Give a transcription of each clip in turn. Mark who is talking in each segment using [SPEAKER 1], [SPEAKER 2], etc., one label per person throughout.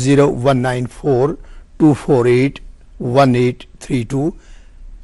[SPEAKER 1] 019424811832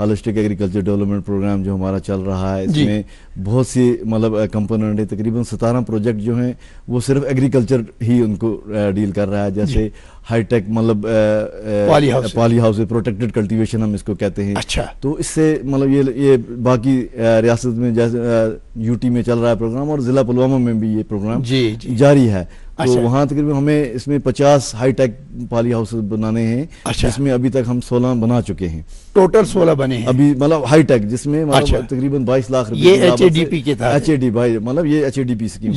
[SPEAKER 2] holistic agriculture development programme جو ہمارا چل رہا ہے, اس میں بہت سی مطلب کمپوننٹ ہے. تقریباً 17 پروجیکٹ جو ہیں وہ صرف ایگریکلچر ہی ان کو ڈیل کر رہا ہے, جیسے ہائی ٹیک مطلب پالی ہاؤس پروٹیکٹڈ کلٹیویشن ہم اس کو کہتے ہیں.
[SPEAKER 1] اچھا,
[SPEAKER 2] تو اس سے مطلب یہ باقی ریاست میں جیسے یو ٹی میں چل رہا ہے پروگرام, اور ضلع پلوامہ میں بھی یہ پروگرام جاری ہے. تو وہاں تقریباً ہمیں اس میں 50 ہائی ٹیک پالی ہاؤس بنانے ہیں, جس میں ابھی تک ہم 16 بنا چکے ہیں.
[SPEAKER 1] ٹوٹل 16 بنے ہیں
[SPEAKER 2] ابھی مطلب ہائی ٹیک, جس میں مطلب تقریباً 22 لاکھ روپے.
[SPEAKER 1] یہ ایچ اے ڈی پی کے تحت,
[SPEAKER 2] ایچ اے ڈی مطلب یہ H A D P scheme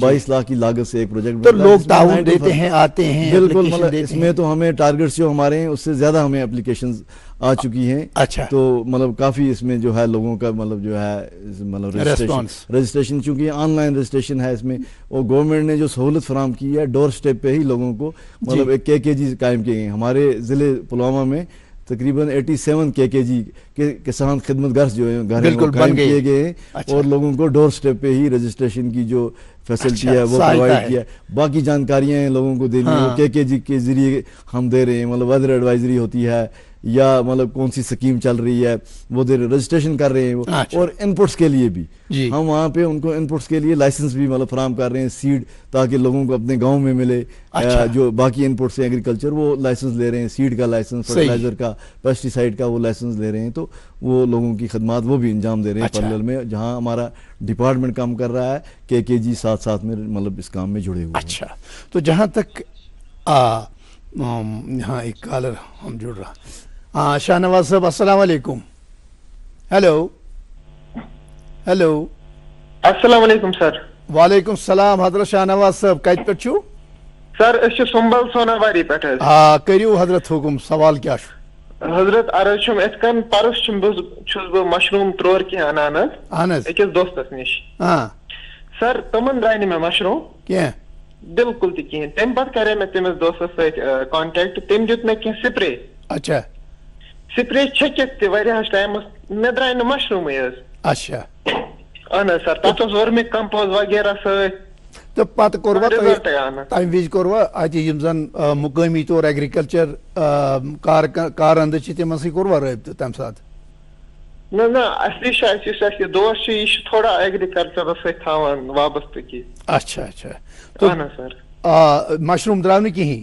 [SPEAKER 2] 22 lakh کی لاگت سے ایک پروجیکٹ.
[SPEAKER 1] تو لوگ تعاون دیتے ہیں, آتے ہیں,
[SPEAKER 2] بالکل. مطلب اس میں تو ہمیں ٹارگیٹس جو ہمارے ہیں اس سے زیادہ ہمیں اپلیکیشنز آ چکی ہیں.
[SPEAKER 1] اچھا,
[SPEAKER 2] تو مطلب کافی اس میں جو ہے لوگوں کا مطلب جو ہے مطلب رجسٹریشن چونکہ آن لائن رجسٹریشن ہے اس میں, اور گورنمنٹ نے جو سہولت فراہم کی ہے ڈور اسٹیپ پہ ہی لوگوں کو مطلب ایک KKG قائم کیے ہیں. ہمارے ضلع پلوامہ میں تقریباً 87 KKG کے کسان خدمت گھر جو ہیں قائم کیے گئے ہیں, اور لوگوں کو ڈور اسٹیپ پہ ہی رجسٹریشن کی جو فیسلٹی ہے وہ پرووائڈ کیا ہے. باقی جانکاریاں ہیں لوگوں کو دینی ہے, KKG کے ذریعے ہم دے رہے ہیں. مطلب ویدر ایڈوائزری ہوتی ہے, یا مطلب کون سی سکیم چل رہی ہے وہ دے رہے, رجسٹریشن کر رہے ہیں وہ. اور انپٹس کے لیے بھی ہم وہاں پہ ان کو انپٹس کے لیے لائسنس بھی مطلب فراہم کر رہے ہیں, سیڈ, تاکہ لوگوں کو اپنے گاؤں میں ملے. جو باقی انپٹس ہیں ایگریکلچر وہ لائسنس لے رہے ہیں, سیڈ کا لائسنس, فرٹیلائزر کا, پیسٹی سائڈ کا وہ لائسنس لے رہے ہیں. تو وہ لوگوں کی خدمات وہ بھی انجام دے رہے ہیں پیرلل میں, جہاں ہمارا ڈپارٹمنٹ کام کر رہا ہے, KKG ساتھ ساتھ میں مطلب اس کام میں جڑے ہوئے.
[SPEAKER 1] اچھا, تو جہاں تک یہاں ایک کالر ہم جڑ رہا. ہاں, شاہ نواز صاحب السلام علیکم. Hello hello.
[SPEAKER 3] السلام علیکم سر.
[SPEAKER 1] وعلیکم السلام حضرت شاہ نواز صاحب, کتہ پہ چھو
[SPEAKER 3] سر؟ اس سنبل سوناواری پہ.
[SPEAKER 1] ہاں کریو حضرت حکم, سوال کیا چھو
[SPEAKER 3] حضرت؟ عرض چھم ات کن پرس چھس بہ مشروم ترور کی انان اکس دوستس نش.
[SPEAKER 1] ہاں
[SPEAKER 3] سر, تمن درائے نہ مشروم
[SPEAKER 1] کی
[SPEAKER 3] بالکل تہ کہین. تم پتہ کرے میں تمس دوستس ست کانٹیکٹ, تم دیت میں کی سپرے.
[SPEAKER 1] اچھا,
[SPEAKER 3] سپرے چھکت تہ واریاہس ٹائمس مے درائے نہ مشروم.
[SPEAKER 1] اچھا,
[SPEAKER 3] اہن سر, تتھ ورمی کمپوز وغیرہ ست.
[SPEAKER 1] تو پتہ کوروا تمہ وز کوروا اتہ یم زن مقامی طور ایگریکلچر کارند تمن سی کوروا رابطہ تمہ سات؟
[SPEAKER 3] نہ اصلی اس دوست یہ تھوڑا ایگریکلچر ست تھاوان وابستگی.
[SPEAKER 1] اچھا اچھا, تو
[SPEAKER 3] اہن سر
[SPEAKER 1] مشروم درا نہ کہین؟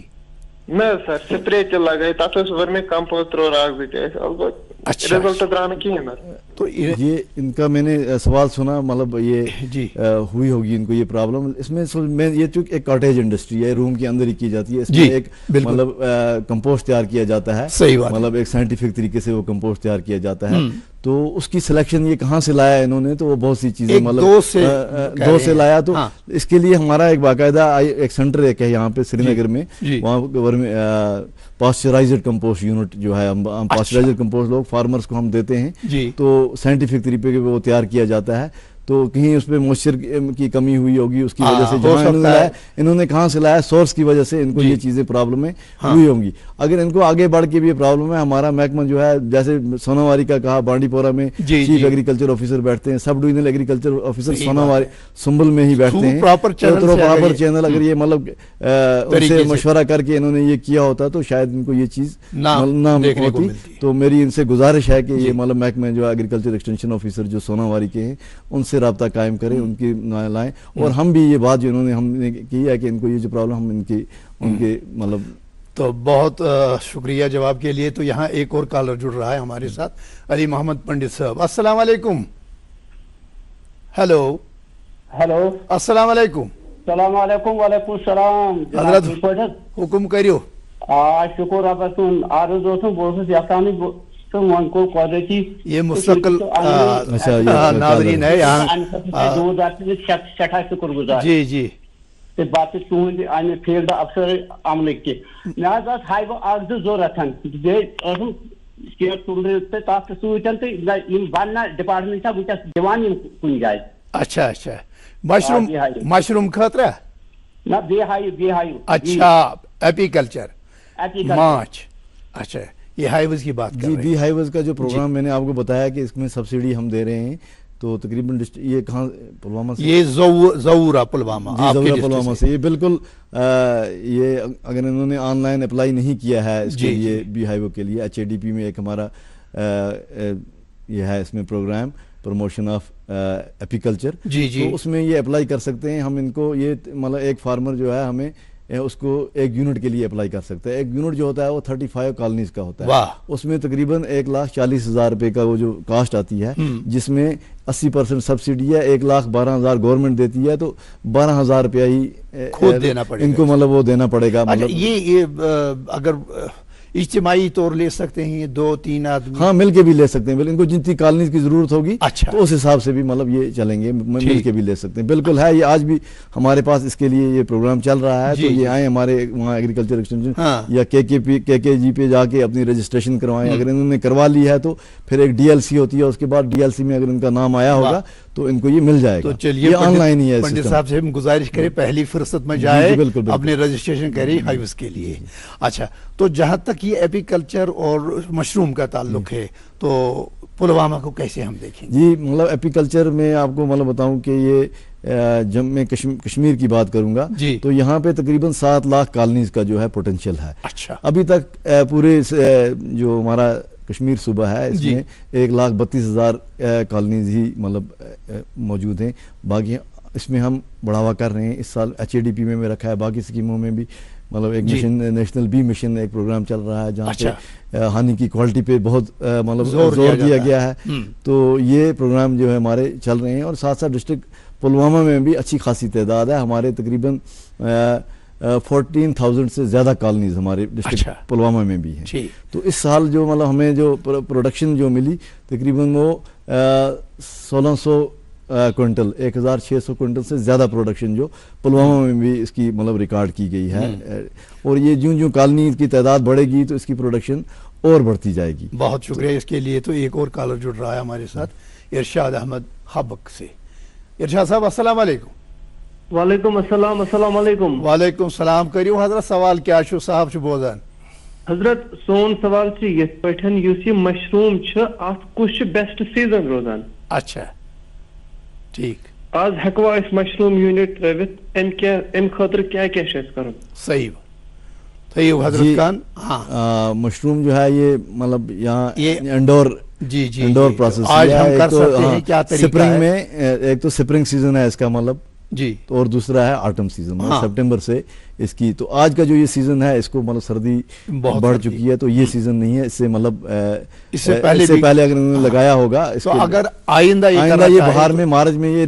[SPEAKER 3] نہ سر, سپرے تہ لگے, تتھ ورمی کمپوز ترور اکھ زٕ. رزلٹ درا نہ کہین.
[SPEAKER 2] تو یہ ان کا میں نے سوال سنا, مطلب یہ ہوئی ہوگی ان کو یہ پرابلم. اس میں یہ چونکہ ایک کاٹیج انڈسٹری ہے, روم کے اندر ہی کی جاتی ہے. اس میں ایک مطلب کمپوسٹ تیار کیا جاتا ہے, مطلب ایک سائنٹیفک طریقے سے وہ کمپوسٹ تیار کیا جاتا ہے. تو اس کی سلیکشن یہ کہاں سے لایا انہوں نے, تو وہ بہت سی چیزیں مطلب دو سے لایا. تو اس کے لیے ہمارا ایک باقاعدہ ایک سینٹر ایک ہے یہاں پہ سری نگر میں, وہاں پاسچرائزڈ کمپوسٹ یونٹ جو ہے, ہم پاسچرائزڈ کمپوسٹ لوگ فارمرز کو ہم دیتے ہیں. تو سائنٹیفک طریقے پہ وہ تیار کیا جاتا ہے. تو کہیں اس پہ موئسچر کی کمی ہوئی ہوگی, اس کی وجہ سے جہاں انہوں نے کہاں سے لایا, سورس کی وجہ سے ان کو یہ چیزیں پرابلمیں ہوئی ہوں گی. اگر ان کو آگے بڑھ کے بھی یہ پرابلم ہے, ہمارا محکمہ جو ہے جیسے سوناواری کا کہا, بانڈی پورہ میں چیف ایگریکلچر آفیسر بیٹھتے ہیں, sub divisional agriculture officer Sonawari سنبل میں ہی بیٹھتے ہیں. پراپر چینل اگر یہ مطلب ان سے مشورہ کر کے انہوں نے یہ کیا ہوتا تو شاید ان کو یہ چیز نہ ہوتی. تو میری ان سے گزارش ہے کہ یہ مطلب محکمہ جو ایگریکلچر ایکسٹینشن آفیسر جو سوناواری کے ہیں ان سے رابطہ قائم کریں, ان کی لائیں. اور ہم بھی یہ بات جو انہوں نے ہم نے کی ہے کہ ان کو یہ جو پرابلم ہم ان کے مطلب.
[SPEAKER 1] تو بہت شکریہ جواب کے لیے. تو یہاں ایک اور کالر جڑ رہا ہے ہمارے ساتھ, علی محمد پنڈت صاحب. السلام علیکم. ہیلو
[SPEAKER 4] ہیلو,
[SPEAKER 1] السلام علیکم.
[SPEAKER 4] السلام علیکم. وعلیکم السلام.
[SPEAKER 1] حضرت حکم کریو.
[SPEAKER 4] شکر ربس کن. عرض اوسم بہت یژھان تو ون کو قدرتی
[SPEAKER 1] یہ مستقل ناظرین ہے یہاں.
[SPEAKER 4] سٹھا شکر گزار.
[SPEAKER 1] جی جی.
[SPEAKER 4] بات تہند امہ فیلڈ افسر عملک تہ مے ہائیو اکھ زٕ ضرورت بیٚیہِ سٹیٹ تُلرِ تہٕ تتھ سۭتۍ تہٕ یِم بننا ڈپارٹمنٹ چھا ونکس دِوان یِم کُنہِ جایہِ.
[SPEAKER 1] اچھا اچھا, مشروم خٲطرٕ
[SPEAKER 4] نہ بیٚیہِ ہایو.
[SPEAKER 1] اچھا, ایپیکلچر ماچھ. اچھا, یہ ہائیوز کی بات کر رہے ہیں.
[SPEAKER 2] بی ہائیوز کا جو پروگرام میں نے آپ کو بتایا کہ اس میں سبسڈی ہم دے رہے ہیں. تو تقریباً یہ کہاں پلوامہ سے,
[SPEAKER 1] یہ زورا پلوامہ.
[SPEAKER 2] زورا پلوامہ سے. یہ بالکل یہ اگر انہوں نے آن لائن اپلائی نہیں کیا ہے اس کے لیے بی ہائیو کے لیے, ایچ اے ڈی پی میں ایک ہمارا یہ ہے اس میں پروگرام پروموشن آف ایپیکلچر.
[SPEAKER 1] جی جی.
[SPEAKER 2] تو اس میں یہ اپلائی کر سکتے ہیں. ہم ان کو یہ مطلب ایک فارمر جو ہے ہمیں اس کو ایک یونٹ کے لیے اپلائی کر سکتا ہے. ایک یونٹ جو ہوتا ہے وہ 35 کالونیز کا ہوتا ہے. اس میں تقریباً 1,40,000 روپے کا وہ جو کاسٹ آتی ہے, جس میں 80% سبسڈی ہے, 1,12,000 گورنمنٹ دیتی ہے, تو 12,000 روپیہ ہی
[SPEAKER 1] خود دینا پڑے گا
[SPEAKER 2] ان کو, مطلب وہ دینا پڑے گا. مطلب
[SPEAKER 1] یہ اگر اجتماعی طور لے سکتے ہیں 2-3 آدمی؟
[SPEAKER 2] ہاں مل کے بھی لے سکتے ہیں. ان کو جتنی کالونیز کی ضرورت ہوگی
[SPEAKER 1] اچھا
[SPEAKER 2] تو اس حساب سے بھی مطلب یہ چلیں گے, مل کے بھی لے سکتے ہیں. بالکل ہے, یہ آج بھی ہمارے پاس اس کے لیے یہ پروگرام چل رہا ہے. تو یہ آئیں ہمارے وہاں ایگریکلچر ایکسٹینشن یا KKG پہ جا کے اپنی رجسٹریشن کروائیں. اگر انہوں نے کروا لی ہے تو پھر ایک DLC ہوتی ہے, اس کے بعد DLC میں اگر ان کا نام آیا ہوگا تو ان کو یہ مل جائے گا.
[SPEAKER 1] تو چلیے
[SPEAKER 2] آن لائن ہی ہے.
[SPEAKER 1] پنڈت صاحب سے ہم گزارش کریں پہلی فرصت میں جائے اپنے رجسٹریشن کریں ہائیوز کے لیے. اچھا, تو جہاں تک یہ ایپیکلچر اور مشروم کا تعلق ہے تو پلوامہ کو کیسے ہم دیکھیں؟
[SPEAKER 2] جی مطلب ایپیکلچر میں آپ کو مطلب بتاؤں کہ یہ جب میں کشمیر کی بات کروں گا تو یہاں پہ تقریباً 7 لاکھ کالونیز کا جو ہے پوٹینشیل ہے.
[SPEAKER 1] اچھا,
[SPEAKER 2] ابھی تک پورے جو ہمارا کشمیر صوبہ ہے اس میں 1,32,000 کالونیز ہی مطلب موجود ہیں. باقی اس میں ہم بڑھاوا کر رہے ہیں. اس سال HADP میں رکھا ہے, باقی اسکیموں میں بھی مطلب ایک مشن نیشنل بی مشن ایک پروگرام چل رہا ہے جہاں پہ ہانی کی کوالٹی پہ بہت مطلب زور دیا گیا ہے. تو یہ پروگرام جو ہے ہمارے چل رہے ہیں. اور ساتھ ساتھ ڈسٹرکٹ پلوامہ میں بھی اچھی خاصی تعداد ہے. ہمارے تقریباً 14,000 سے زیادہ کالونیز ہمارے ڈسٹرکٹ پلوامہ میں بھی ہیں. تو اس سال جو مطلب ہمیں جو پروڈکشن جو ملی تقریباً وہ 1,600 کوئنٹل 1,600 کوئنٹل سے زیادہ پروڈکشن جو پلوامہ میں بھی اس کی مطلب ریکارڈ کی گئی ہے. اور یہ جوں کالونی کی تعداد بڑھے گی تو اس کی پروڈکشن اور بڑھتی جائے گی.
[SPEAKER 1] بہت شکریہ اس کے لیے. تو ایک اور کالر جڑ رہا ہے ہمارے ساتھ, ارشاد احمد حبک سے. ارشاد صاحب السلام علیکم.
[SPEAKER 5] وعلیکم السلام. السلام علیکم.
[SPEAKER 1] وعلیکم السلام. کریو حضرت سوال کیا چھو صاحب چھو بوزان؟
[SPEAKER 5] حضرت سون سوال چھ یت پٹھن یوس یہ مشروم چھ ات کس بیسٹ سیزن روزان؟
[SPEAKER 1] اچھا ٹھیک.
[SPEAKER 5] آج ہیکوا اس مشروم یونٹ ترٲوِتھ ام خاطر کیا چھ اس کرن؟
[SPEAKER 1] صحیح صحیح حضرت خان.
[SPEAKER 2] ہاں مشروم جو ہے یہ مطلب یہاں انڈور انڈور پروسیس
[SPEAKER 1] آج ہم کر سکتے ہیں کیا طریقہ ہے.
[SPEAKER 2] سپرنگ میں ایک تو سپرنگ سیزن ہے اس کا مطلب
[SPEAKER 1] جی,
[SPEAKER 2] اور دوسرا ہے آٹم سیزن. سپٹمبر سے اس کی تو آج کا جو یہ سیزن ہے اس کو مطلب سردی بڑھ چکی ہے. تو یہ سیزن نہیں ہے, اس سے مطلب اس سے پہلے اگر انہوں نے لگایا ہوگا تو
[SPEAKER 1] اگر آئندہ
[SPEAKER 2] یہ بہار میں مارچ میں یہ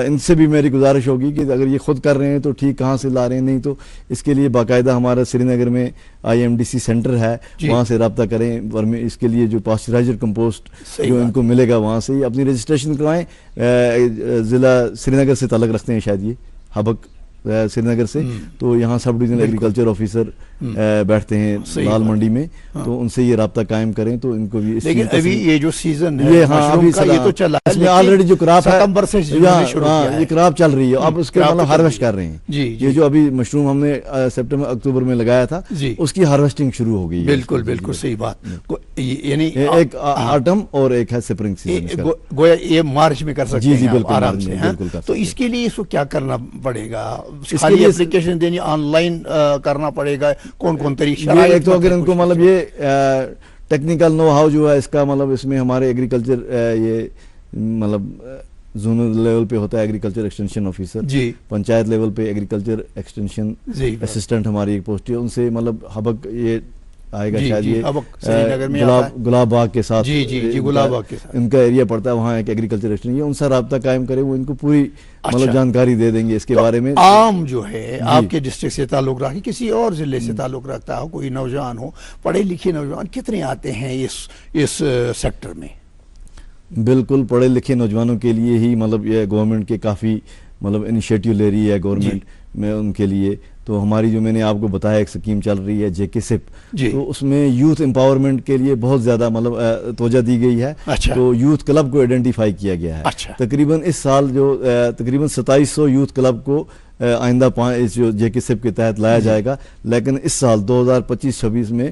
[SPEAKER 2] ان سے بھی میری گزارش ہوگی کہ اگر یہ خود کر رہے ہیں تو ٹھیک, کہاں سے لا رہے ہیں نہیں تو اس کے لیے باقاعدہ ہمارا سری نگر میں IMDC سینٹر ہے, وہاں سے رابطہ کریں. اس کے لیے جو پاسچرائزر کمپوسٹ جو ان کو ملے گا وہاں سے ہی اپنی رجسٹریشن کروائیں. ضلع سری نگر سے تعلق رکھتے ہیں شاید یہ حبک سری نگر سے, تو یہاں سب ڈویژنل ایگریکلچر آفیسر بیٹھتے ہیں لال منڈی میں, تو ان سے یہ رابطہ قائم کریں تو ان کو بھی.
[SPEAKER 1] لیکن ابھی یہ جو سیزن ہے یہ تو چلا ہے,
[SPEAKER 2] اس میں آلریڈی جو کراپ ہے
[SPEAKER 1] ستمبر سے
[SPEAKER 2] یہ کراپ چل رہی ہے, اب اس کے مطلب ہارویسٹ کر رہے ہیں. یہ جو ابھی مشروم ہم نے سپٹمبر اکتوبر میں لگایا تھا اس کی ہارویسٹنگ شروع ہو گئی.
[SPEAKER 1] بالکل بالکل صحیح بات. یعنی
[SPEAKER 2] ایک آٹم اور ایک ہے سپرنگ سیزن,
[SPEAKER 1] گویا یہ مارچ میں کر سکتے ہیں.
[SPEAKER 2] جی بالکل
[SPEAKER 1] آرام سے. تو اس کے لیے اس کو کیا کرنا پڑے گا؟ خالی اپلیکیشن دینی, آن لائن کرنا پڑے گا؟ کون کون طریقہ؟
[SPEAKER 2] ایک تو اگر ان کو مطلب یہ ٹیکنیکل نو ہاؤ جو ہے اس کا مطلب اس میں ہمارے ایگریکلچر یہ مطلب زونل لیول پہ ہوتا ہے agriculture extension officer, panchayat level پہ ایگریکلچر ایکسٹینشن اسسٹنٹ ہماری ایک پوسٹ ہے, ان سے مطلب حبک یہ آئے گا شاید یہ گلاب باغ کے ساتھ ان کا ایریا پڑتا ہے, وہاں ایک ایگریکلچر ایکسٹینشن, ان سے رابطہ قائم کرے, وہ ان کو پوری مطلب جانکاری دے دیں گے اس کے بارے میں.
[SPEAKER 1] عام جو ہے آپ کے ڈسٹرکٹ سے تعلق رکھے, کسی اور ضلع سے تعلق رکھتا ہو, کوئی نوجوان ہو, پڑھے لکھے نوجوان کتنے آتے ہیں اس سیکٹر میں؟
[SPEAKER 2] بالکل پڑھے لکھے نوجوانوں کے لیے ہی مطلب یہ گورنمنٹ کے کافی مطلب انیشیٹو لے رہی ہے گورنمنٹ میں ان کے لیے. تو ہماری جو میں نے آپ کو بتایا ایک سکیم چل رہی ہے JKSIP, تو اس میں یوتھ امپاورمنٹ کے لیے بہت زیادہ مطلب توجہ دی گئی ہے. تو یوتھ کلب کو آئیڈینٹیفائی کیا گیا ہے. تقریباً اس سال جو تقریباً 2700 یوتھ کلب کو آئندہ جو JKSIP کے تحت لایا جائے گا, لیکن اس سال 2025-26 میں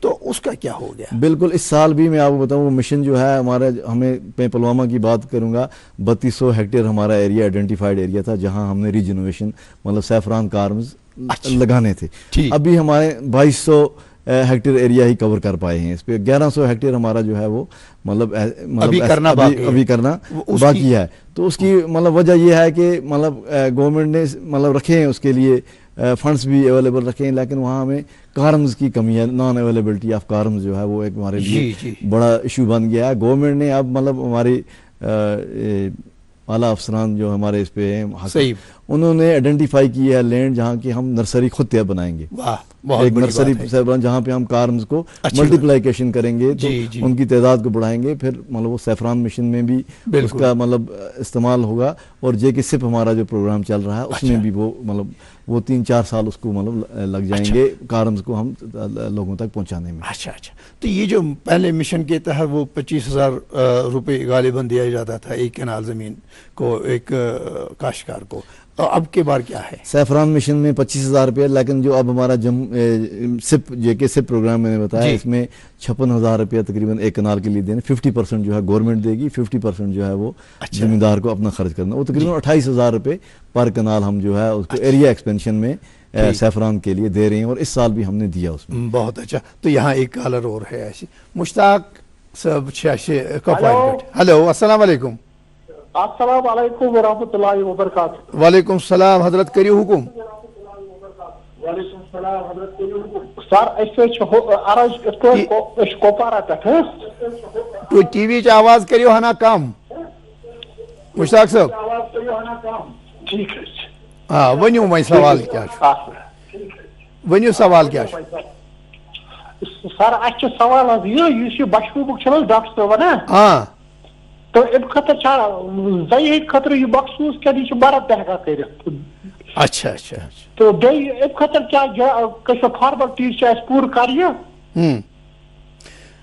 [SPEAKER 1] تو اس کا کیا ہو گیا؟
[SPEAKER 2] بالکل اس سال بھی میں آپ کو بتاؤں وہ مشن جو ہے ہمارا, ہمیں میں پلوامہ کی بات کروں گا, 3200 ہیکٹیئر ہمارا ایریا آئیڈینٹیفائڈ ایریا تھا جہاں ہم نے ریجنوویشن مطلب سیفران کارمز لگانے تھے. ابھی ہمارے 2200 ہیکٹیئر ایریا ہی کور کر پائے ہیں. اس پہ 1100 ہیکٹیئر ہمارا جو ہے وہ مطلب ابھی کرنا باقی ہے. تو اس کی مطلب وجہ یہ ہے کہ مطلب گورنمنٹ نے مطلب رکھے ہیں اس کے لیے فنڈس بھی اویلیبل رکھے ہیں, لیکن وہاں ہمیں کارمز کی کمی ہے. نان اویلیبلٹی آف کارمز جو ہے وہ ایک ہمارے لیے بڑا ایشو بن گیا ہے. گورنمنٹ نے اب مطلب ہماری اعلیٰ افسران جو ہمارے اس پہ ہیں انہوں نے آئیڈینٹیفائی کی ہے لینڈ جہاں کی ہم نرسری خود بنائیں گے. ایک نرسری جہاں پہ ہم کارمز کو ملٹیپلائیکیشن کریں گے تو ان کی تعداد کو بڑھائیں گے. پھر مطلب وہ سیفران مشن میں بھی اس کا مطلب استعمال ہوگا, اور جے کے سپ ہمارا جو پروگرام چل رہا ہے اس میں بھی وہ مطلب وہ 3-4 سال اس کو مطلب لگ جائیں گے کارمز کو ہم لوگوں تک پہنچانے میں.
[SPEAKER 1] اچھا تو یہ جو پہلے مشن کے تحت وہ 25,000 روپے غالباً دیا جاتا تھا ایک کنال زمین کو ایک کاشتکار کو, اب کے بار کیا ہے؟
[SPEAKER 2] سیفران مشن میں 25,000 روپے, لیکن جو اب ہمارا سپ جے کے سپ پروگرام میں نے بتایا اس میں 56,000 روپیہ تقریباً ایک کنال کے لیے دینے. 50% جو ہے گورنمنٹ دے گی, 50% جو ہے وہ زمیندار کو اپنا خرچ کرنا. وہ تقریباً 28,000 روپے پر کنال ہم جو ہے اس کو ایریا ایکسپینشن میں سیفران کے لیے دے رہے ہیں, اور اس سال بھی ہم نے دیا اس میں.
[SPEAKER 1] بہت اچھا. تو یہاں ایک کالر اور ہے ایسی, مشتاق صاحب چھیاشے. ہلو السلام علیکم.
[SPEAKER 6] السلام علیکم ورحمۃ اللہ وبرکاتہ.
[SPEAKER 1] وعلیکم السلام حضرت کریو حکم.
[SPEAKER 6] وعلیکم السلام حضرت کریو حکم. سر اس کوپارا پہ
[SPEAKER 1] تو ٹی وی چ آواز کریو ہنا کم. مشتاق صاحب
[SPEAKER 6] ٹھیک ہے.
[SPEAKER 1] ہاں ونیو وۄنۍ سوال کیا ونیو سوال کیا
[SPEAKER 6] سر اچھا سوال حظ یہ بشروبک ڈاکٹر صاحب ونان
[SPEAKER 1] ہاں
[SPEAKER 6] تو ام خاطر زی خاطر یہ مخصوص کیا برت تہ کر.
[SPEAKER 1] اچھا اچھا
[SPEAKER 6] تو ام خاطر کیا فارملٹیز پور کر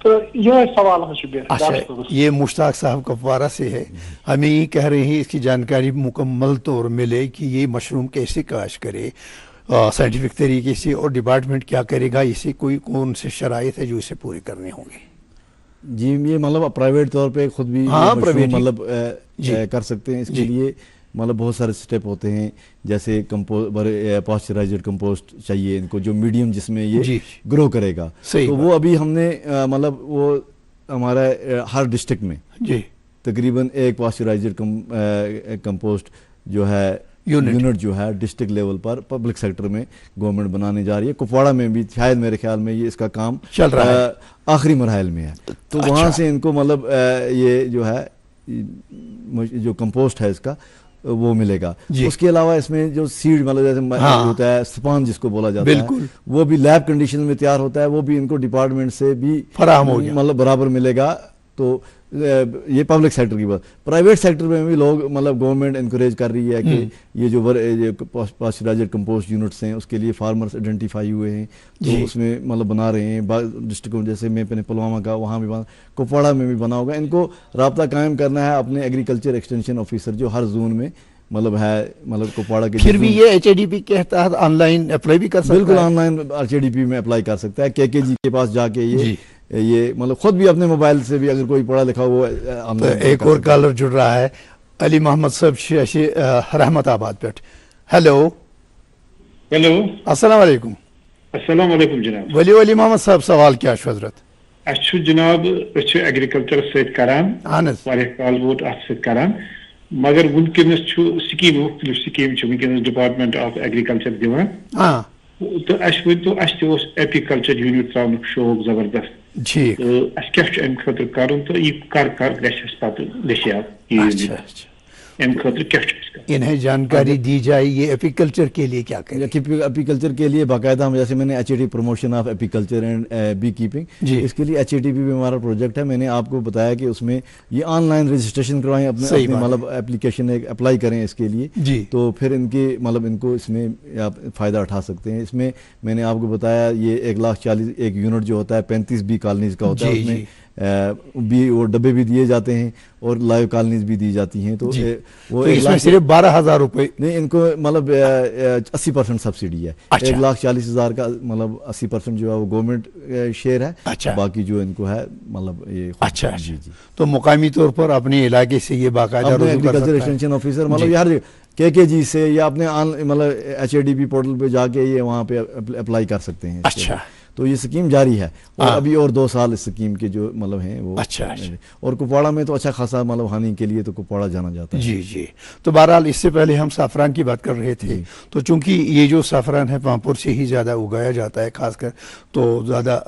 [SPEAKER 6] تو یہ سوال
[SPEAKER 1] اچھا. یہ مشتاق صاحب کپوارہ سے ہے, ہمیں یہ کہہ رہے ہیں اس کی جانکاری مکمل طور ملے کہ یہ مشروم کیسے کاشت کرے سائنٹیفک طریقے سے, اور ڈپارٹمنٹ کیا کرے گا, اسے کون سے شرائط ہے جو اسے پورے کرنے ہوں گے.
[SPEAKER 2] جی یہ مطلب پرائیویٹ طور پہ خود بھی مطلب کر سکتے ہیں. اس کے لیے مطلب بہت سارے سٹیپ ہوتے ہیں, جیسے پاسچرائزڈ کمپوسٹ چاہیے ان کو جو میڈیم جس میں یہ گرو کرے گا. تو وہ ابھی ہم نے مطلب وہ ہمارا ہر ڈسٹرکٹ میں تقریباً ایک پاسچرائزڈ کمپوسٹ جو ہے یونٹ جو ہے ڈسٹرکٹ لیول پر پبلک سیکٹر میں گورنمنٹ بنانے جا رہی ہے. کپواڑہ میں بھی شاید میرے خیال میں یہ اس کا کام
[SPEAKER 1] چل رہا ہے,
[SPEAKER 2] آخری مراحل میں ہے. تو وہاں سے ان کو مطلب یہ جو ہے جو کمپوسٹ ہے اس کا وہ ملے گا. اس کے علاوہ اس میں جو سیڈ مطلب جیسے ہوتا ہے سپان جس کو بولا جاتا ہے, وہ بھی لیب کنڈیشن میں تیار ہوتا ہے, وہ بھی ان کو ڈپارٹمنٹ سے بھی
[SPEAKER 1] فراہم ہو گیا
[SPEAKER 2] مطلب برابر ملے گا. تو یہ پبلک سیکٹر کی بات. پرائیویٹ سیکٹر میں بھی لوگ مطلب گورنمنٹ انکریج کر رہی ہے کہ یہ جو پاسچرائزڈ کمپوسٹ یونٹس ہیں اس کے لیے فارمرز آئیڈینٹیفائی ہوئے ہیں, تو اس میں مطلب بنا رہے ہیں. ڈسٹرکٹوں جیسے میں اپنے پلوامہ کا وہاں بھی بنا, کپواڑہ میں بھی بنا ہوگا. ان کو رابطہ قائم کرنا ہے اپنے ایگریکلچر ایکسٹینشن آفیسر جو ہر زون میں مطلب ہے, مطلب کپواڑہ کے
[SPEAKER 1] پھر بھی یہ ایچ اے ڈی پی کے تحت آن لائن اپلائی بھی کر سکتا ہے.
[SPEAKER 2] بالکل online H A D P میں اپلائی کر سکتا ہے. کے جی کے پاس جا کے یہ مطلب خود بھی اپنے موبائل سے بھی اگر کوئی پڑھا لکھا وہ.
[SPEAKER 1] ایک اور کالر جڑ رہا ہے, علی محمد صاحب رحمت آباد پہ. ہیلو السلام علیکم.
[SPEAKER 7] السلام علیکم جناب.
[SPEAKER 1] ولی محمد صاحب سوال کیا حضرت؟
[SPEAKER 7] اچھا جناب ایگریکلچر ست کران کال ووت ات ست کران, مگر ونکس سکیم مختلف سکیم ونکس ڈپارٹمنٹ آف ایگریکلچر دِوان. تو اس ورتو اس تہ ایپیکلچر یونٹ تراؤن شوق زبردست. تو اس کیا ام خاطر کرن تو یہ کر گھس پتہ دستیاب ام خاطر کیا
[SPEAKER 1] انہیں جانکاری دی جائے. یہ ایپیکلچر کے لیے کیا کریں؟
[SPEAKER 2] ایپیکلچر کے لیے باقاعدہ جیسے میں نے H A T promotion of apiculture and bee keeping, اس کے لیے ایچ اے ٹی بھی ہمارا پروجیکٹ ہے. میں نے آپ کو بتایا کہ اس میں یہ آن لائن رجسٹریشن کروائیں, اپنے مطلب اپلیکیشن اپلائی کریں اس کے لیے, تو پھر ان کے مطلب ان کو اس میں آپ فائدہ اٹھا سکتے ہیں. اس میں نے آپ کو بتایا یہ 1,40,000 ایک یونٹ جو ہوتا ہے 35 بی کالونیز کا ہوتا ہے, اس میں بھی وہ ڈبے بھی دیے جاتے ہیں اور لائیو کالونیز بھی دی جاتی ہیں. تو وہ
[SPEAKER 1] اس میں صرف 12,000 روپے
[SPEAKER 2] نہیں, ان کو مطلب 80% سبسڈی ہے. 1,40,000 کا مطلب 80% جو ہے وہ گورنمنٹ شیئر ہے, باقی جو ان کو ہے مطلب یہ.
[SPEAKER 1] اچھا جی جی. تو مقامی طور پر اپنے علاقے سے یہ باقاعدہ
[SPEAKER 2] ایگریکلچر ایکسٹینشن آفیسر مطلب ہر KKG سے یا اپنے مطلب HADP پورٹل پہ جا کے یہ وہاں پہ اپلائی کر سکتے ہیں.
[SPEAKER 1] اچھا.
[SPEAKER 2] تو یہ سکیم جاری ہے اور ابھی اور 2 سال اس سکیم کے جو مطلب ہیں وہ.
[SPEAKER 1] اچھا.
[SPEAKER 2] اور کپواڑہ میں تو اچھا خاصا مطلب ہانی کے لیے تو کپواڑہ جانا جاتا ہے.
[SPEAKER 1] جی جی. تو بہرحال اس سے پہلے ہم سافران کی بات کر رہے تھے, تو چونکہ یہ جو سافران ہے پامپور سے ہی زیادہ اگایا جاتا ہے خاص کر, تو زیادہ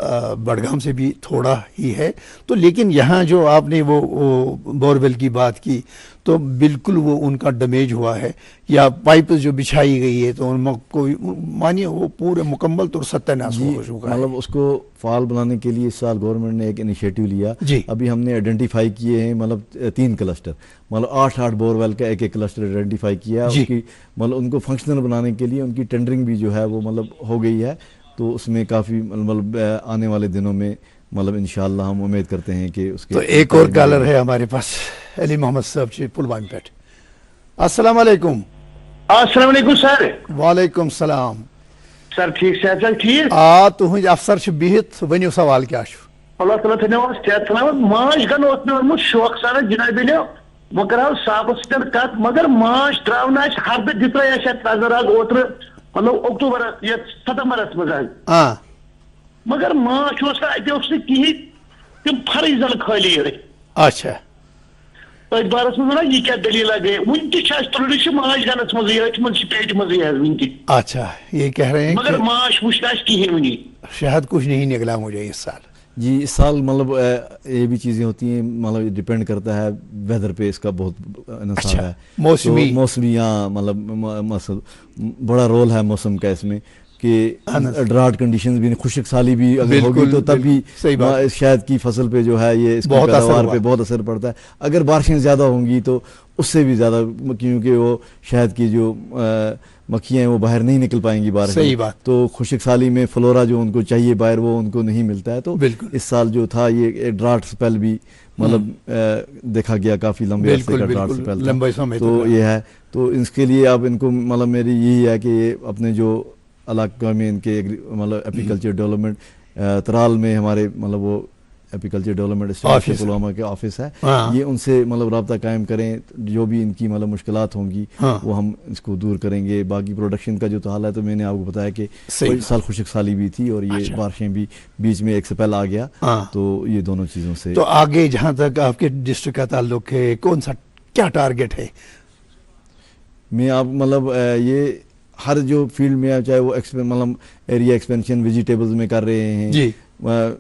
[SPEAKER 1] بڑگام سے بھی تھوڑا ہی ہے. تو لیکن یہاں جو آپ نے وہ بورویل کی بات کی تو بالکل وہ ان کا ڈیمیج ہوا ہے, یا پائپ جو بچھائی گئی ہے تو ان میں کوئی مانیے وہ پورے مکمل طور ستیہ ناش ہو چکا ہے.
[SPEAKER 2] مطلب اس کو فعال بنانے کے لیے اس سال گورنمنٹ نے ایک انیشیٹو لیا. ابھی ہم نے آئیڈینٹیفائی کیے ہیں مطلب 3 کلسٹر, مطلب 8 بورویل کا ایک کلسٹر آئیڈینٹیفائی کیا. اس کی مطلب ان کو فنکشنل بنانے کے لیے ان کی ٹینڈرنگ بھی جو ہے وہ مطلب ہو گئی ہے. تو اس میں کافی مطلب آنے والے دنوں میں مطلب انشاءاللہ ہم امید کرتے ہیں کہ اس کے.
[SPEAKER 1] تو ایک اور کالر ہے ہمارے پاس, علی محمد صاحب جی پلوامہ پیٹ. السلام علیکم.
[SPEAKER 8] السلام علیکم سر.
[SPEAKER 1] وعلیکم السلام
[SPEAKER 8] سر. ٹھیک صحت چھا ٹھیک؟
[SPEAKER 1] تہذ افسر چھ بہت, ونیو سوال کیا چھ؟
[SPEAKER 8] اللہ تعالیٰ تھو صحت سلامت. ماچھ گن اوس مے شوق سان جناب علیو وہ کرو صاحب ستن کت, مگر ماچھ تراؤن ہردٕ دِژے اَسہِ اتھ نظر آز اوترٕ مطلب اکتوبر یتھ ستمبرس منٛز مگر ماچھ اوس نہٕ اتہِ اوس نہٕ کِہیٖنۍ, تِم فرٕے زن خٲلی یٲتۍ.
[SPEAKER 1] اچھا.
[SPEAKER 8] أتھۍ بارس منٛز ونان یہِ کیٛاہ دٔلیٖلا گٔے؟ وُنہِ تہِ چھِ اَسہِ تُلنٕے چھِ ماچھ گنس منٛزٕے أتھۍ منسپلٹی منٛزٕے حظ وُنہِ تہِ.
[SPEAKER 1] اچھا. یہ کہہ رہے ہیں
[SPEAKER 8] مگر ماچھ وُچھ نہٕ اَسہِ کِہیٖنۍ وُنہِ.
[SPEAKER 1] شاید کچھ نہیں نکلا مجھے اس سال.
[SPEAKER 2] جی اس سال مطلب یہ بھی چیزیں ہوتی ہیں, مطلب ڈپینڈ کرتا ہے ویدر پہ, اس کا بہت انحصار ہے. موسمی مطلب بڑا رول ہے موسم کا اس میں, کہ ڈراٹ کنڈیشنز بھی, خشک سالی بھی اگر ہوگی تو تب بھی شہد کی فصل پہ جو ہے یہ اس کی پیداوار پہ بہت اثر پڑتا ہے. اگر بارشیں زیادہ ہوں گی تو اس سے بھی زیادہ, کیونکہ وہ شہد کی جو مکھیاں ہیں وہ باہر نہیں نکل پائیں گی بارش میں. تو خشک سالی میں فلورا جو ان کو چاہیے باہر وہ ان کو نہیں ملتا ہے. تو اس سال جو تھا یہ ڈراٹ سپیل بھی مطلب دیکھا گیا, کافی لمبے عرصے کا ڈراٹ سپیل تھا. تو یہ ہے, تو اس کے لیے اب ان کو مطلب میری یہی ہے کہ یہ اپنے جو علاقہ میں ان کے مطلب ایپیکلچر ڈیولپمنٹ ترال میں ہمارے مطلب وہ ایپیکلچر ڈیولپمنٹ اسٹیشن پلوامہ کے آفس ہے, یہ ان سے مطلب رابطہ قائم کریں. جو بھی ان کی مطلب مشکلات ہوں گی وہ ہم اس کو دور کریں گے. باقی پروڈکشن کا جو حال ہے تو میں نے آپ کو بتایا کہ اس سال خشک سالی بھی تھی اور یہ بارشیں بھی بیچ میں ایک سپیل آ گیا. تو یہ دونوں چیزوں سے.
[SPEAKER 1] تو آگے جہاں تک آپ کے ڈسٹرکٹ کا تعلق ہے, کون سا کیا ٹارگیٹ ہے؟
[SPEAKER 2] میں آپ مطلب یہ ہر جو فیلڈ میں چاہے وہ مطلب ایریا ایکسپینشن ویجیٹیبلز میں کر رہے ہیں,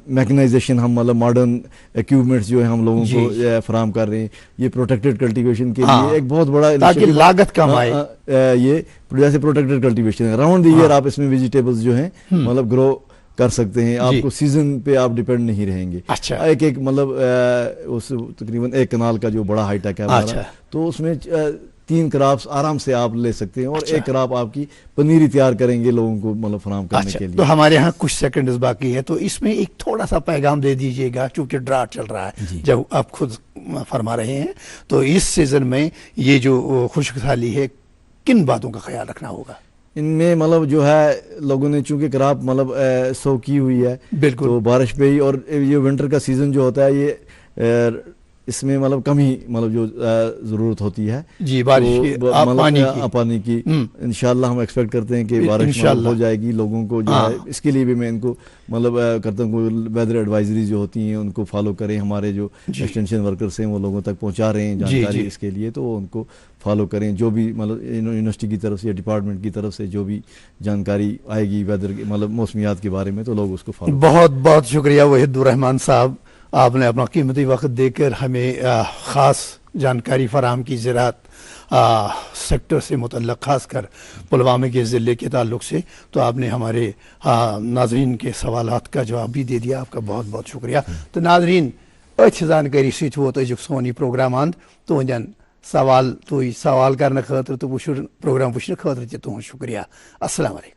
[SPEAKER 2] میکنائزیشن ہم مطلب ماڈرن ایکوپمنٹس جو ہے ہم لوگوں کو فراہم کر رہے ہیں. یہ پروٹیکٹڈ کلٹیویشن کے لیے ایک بہت بڑا
[SPEAKER 1] تاکہ لاگت کم آئے.
[SPEAKER 2] یہ جیسے protected cultivation round the year آپ اس میں ویجیٹیبلز جو ہیں مطلب گرو کر سکتے ہیں. آپ کو سیزن پہ آپ ڈیپینڈ نہیں رہیں گے. ایک مطلب اس تقریباً 1 کنال کا جو بڑا ہائی ٹیک ہے تو اس میں 3 کراپس آرام سے آپ لے سکتے ہیں, اور 1 کراپ آپ کی پنیری تیار کریں گے لوگوں کو مطلب فراہم کرنے کے لیے.
[SPEAKER 1] تو ہمارے ہاں کچھ سیکنڈز باقی ہے, تو اس میں ایک تھوڑا سا پیغام دے دیجئے گا, چونکہ ڈراٹ چل رہا ہے جب آپ خود فرما رہے ہیں, تو اس سیزن میں یہ جو خشک سالی ہے کن باتوں کا خیال رکھنا ہوگا؟
[SPEAKER 2] ان میں مطلب جو ہے لوگوں نے چونکہ کراپ مطلب سو کی ہوئی ہے بالکل, تو بارش پہ ہی, اور یہ ونٹر کا سیزن جو ہوتا ہے یہ اس میں مطلب کم ہی مطلب جو ضرورت ہوتی ہے
[SPEAKER 1] جی بارش
[SPEAKER 2] پانی کی. انشاءاللہ ہم ایکسپیکٹ کرتے ہیں کہ بارش ہو جائے گی. لوگوں کو جو ہے اس کے لیے بھی میں ان کو مطلب کرتا ہوں, ویدر ایڈوائزری جو ہوتی ہیں ان کو فالو کریں. ہمارے جو ایکسٹینشن ورکرس ہیں وہ لوگوں تک پہنچا رہے ہیں جانکاری اس کے لیے, تو وہ ان کو فالو کریں. جو بھی مطلب یونیورسٹی کی طرف سے یا ڈپارٹمنٹ کی طرف سے جو بھی جانکاری آئے گی ویدر مطلب موسمیات کے بارے میں, تو لوگ اس کو فالو.
[SPEAKER 1] بہت بہت شکریہ وحید الرحمان صاحب, آپ نے اپنا قیمتی وقت دے کر ہمیں خاص جانکاری فراہم کی زراعت سیکٹر سے متعلق, خاص کر پلوامہ کے ضلع کے تعلق سے. تو آپ نے ہمارے ناظرین کے سوالات کا جواب بھی دے دیا, آپ کا بہت بہت شکریہ. تو ناظرین اتھ جانکاری ست ووت ازیک سون یہ پروگرام اند, تہندین سوال کرنے خاطر تو پروگرام وچھنے خاطر تہ تہد شکریہ. السلام علیکم.